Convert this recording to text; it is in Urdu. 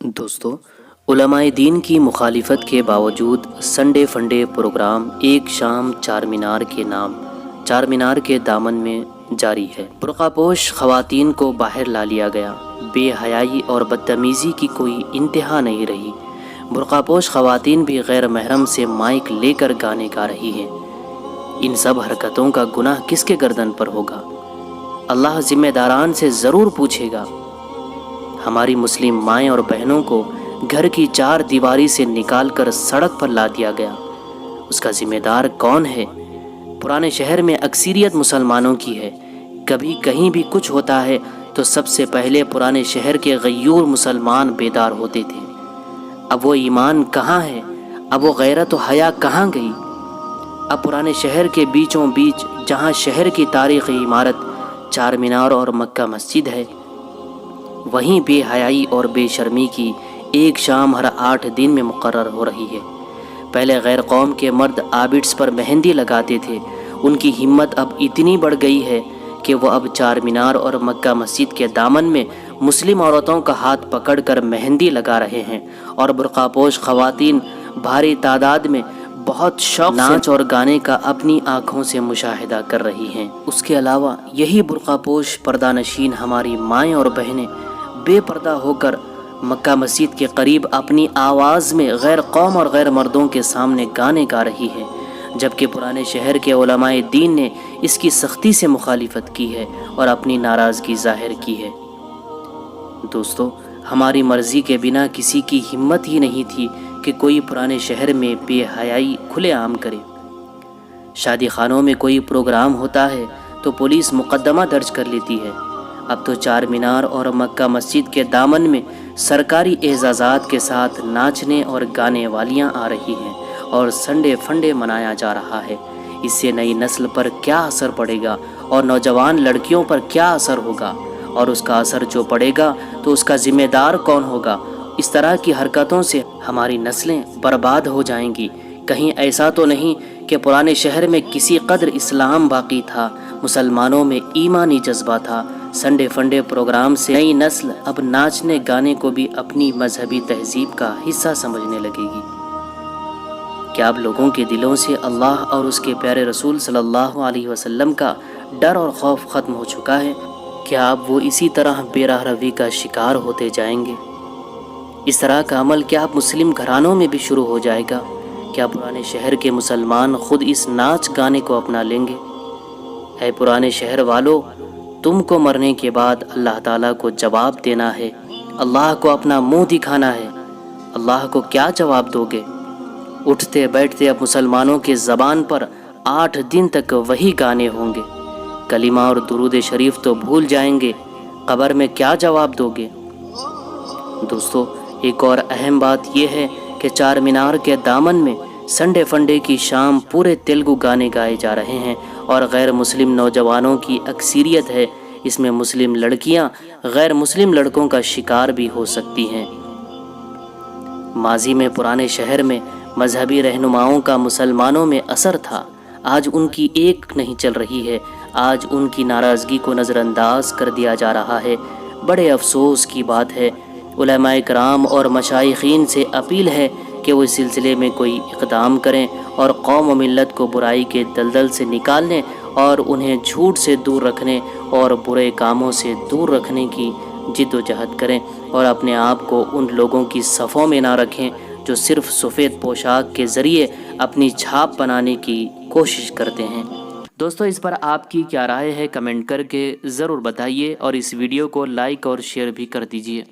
دوستو، علماء دین کی مخالفت کے باوجود سنڈے فنڈے پروگرام ایک شام چار مینار کے دامن میں جاری ہے۔ برقع پوش خواتین کو باہر لا لیا گیا۔ بے حیائی اور بدتمیزی کی کوئی انتہا نہیں رہی۔ برقع پوش خواتین بھی غیر محرم سے مائک لے کر گانے گا رہی ہیں۔ ان سب حرکتوں کا گناہ کس کے گردن پر ہوگا؟ اللہ ذمہ داران سے ضرور پوچھے گا۔ ہماری مسلم مائیں اور بہنوں کو گھر کی چار دیواری سے نکال کر سڑک پر لا دیا گیا۔ اس کا ذمہ دار کون ہے؟ پرانے شہر میں اکثریت مسلمانوں کی ہے۔ کبھی کہیں بھی کچھ ہوتا ہے تو سب سے پہلے پرانے شہر کے غیور مسلمان بیدار ہوتے تھے۔ اب وہ ایمان کہاں ہے؟ اب وہ غیرت و حیا کہاں گئی؟ اب پرانے شہر کے بیچوں بیچ جہاں شہر کی تاریخی عمارت چار مینار اور مکہ مسجد ہے، وہیں بے حیائی اور بے شرمی کی ایک شام ہر 8 دن میں مقرر ہو رہی ہے۔ پہلے غیر قوم کے مرد آبٹس پر مہندی لگاتے تھے، ان کی ہمت اب اتنی بڑھ گئی ہے کہ وہ اب چار مینار اور مکہ مسجد کے دامن میں مسلم عورتوں کا ہاتھ پکڑ کر مہندی لگا رہے ہیں، اور برقع پوش خواتین بھاری تعداد میں بہت شوق ناچ اور گانے کا اپنی آنکھوں سے مشاہدہ کر رہی ہیں۔ اس کے علاوہ یہی برقع پوش پردہ نشین ہماری مائیں اور بہنیں بے پردہ ہو کر مکہ مسجد کے قریب اپنی آواز میں غیر قوم اور غیر مردوں کے سامنے گانے گا رہی ہے، جبکہ پرانے شہر کے علماء دین نے اس کی سختی سے مخالفت کی ہے اور اپنی ناراضگی ظاہر کی ہے۔ دوستو، ہماری مرضی کے بنا کسی کی ہمت ہی نہیں تھی کہ کوئی پرانے شہر میں بے حیائی کھلے عام کرے۔ شادی خانوں میں کوئی پروگرام ہوتا ہے تو پولیس مقدمہ درج کر لیتی ہے۔ اب تو چار مینار اور مکہ مسجد کے دامن میں سرکاری اعزازات کے ساتھ ناچنے اور گانے والیاں آ رہی ہیں اور سنڈے فنڈے منایا جا رہا ہے۔ اس سے نئی نسل پر کیا اثر پڑے گا اور نوجوان لڑکیوں پر کیا اثر ہوگا، اور اس کا اثر جو پڑے گا تو اس کا ذمہ دار کون ہوگا؟ اس طرح کی حرکتوں سے ہماری نسلیں برباد ہو جائیں گی۔ کہیں ایسا تو نہیں کہ پرانے شہر میں کسی قدر اسلام باقی تھا، مسلمانوں میں ایمانی جذبہ تھا؟ سنڈے فنڈے پروگرام سے نئی نسل اب ناچنے گانے کو بھی اپنی مذہبی تہذیب کا حصہ سمجھنے لگے گی۔ کیا اب لوگوں کے دلوں سے اللہ اور اس کے پیارے رسول صلی اللہ علیہ وسلم کا ڈر اور خوف ختم ہو چکا ہے؟ کیا اب وہ اسی طرح بے راہ روی کا شکار ہوتے جائیں گے؟ اس طرح کا عمل کیا اب مسلم گھرانوں میں بھی شروع ہو جائے گا؟ کیا پرانے شہر کے مسلمان خود اس ناچ گانے کو اپنا لیں گے؟ اے پرانے شہر والو، تم کو مرنے کے بعد اللہ تعالیٰ کو جواب دینا ہے، اللہ کو اپنا منہ دکھانا ہے۔ اللہ کو کیا جواب دو گے؟ اٹھتے بیٹھتے اب مسلمانوں کے زبان پر 8 دن تک وہی گانے ہوں گے۔ کلمہ اور درود شریف تو بھول جائیں گے، قبر میں کیا جواب دو گے؟ دوستو، ایک اور اہم بات یہ ہے کہ چار مینار کے دامن میں سنڈے فنڈے کی شام پورے تیلگو گانے گائے جا رہے ہیں اور غیر مسلم نوجوانوں کی اکثریت ہے۔ اس میں مسلم لڑکیاں غیر مسلم لڑکوں کا شکار بھی ہو سکتی ہیں۔ ماضی میں پرانے شہر میں مذہبی رہنماؤں کا مسلمانوں میں اثر تھا، آج ان کی ایک نہیں چل رہی ہے۔ آج ان کی ناراضگی کو نظر انداز کر دیا جا رہا ہے۔ بڑے افسوس کی بات ہے۔ علماء کرام اور مشائخین سے اپیل ہے کہ وہ اس سلسلے میں کوئی اقدام کریں اور قوم و ملت کو برائی کے دلدل سے نکالنے اور انہیں جھوٹ سے دور رکھنے اور برے کاموں سے دور رکھنے کی جد و جہد کریں، اور اپنے آپ کو ان لوگوں کی صفوں میں نہ رکھیں جو صرف سفید پوشاک کے ذریعے اپنی چھاپ بنانے کی کوشش کرتے ہیں۔ دوستو، اس پر آپ کی کیا رائے ہے؟ کمنٹ کر کے ضرور بتائیے، اور اس ویڈیو کو لائک اور شیئر بھی کر دیجیے۔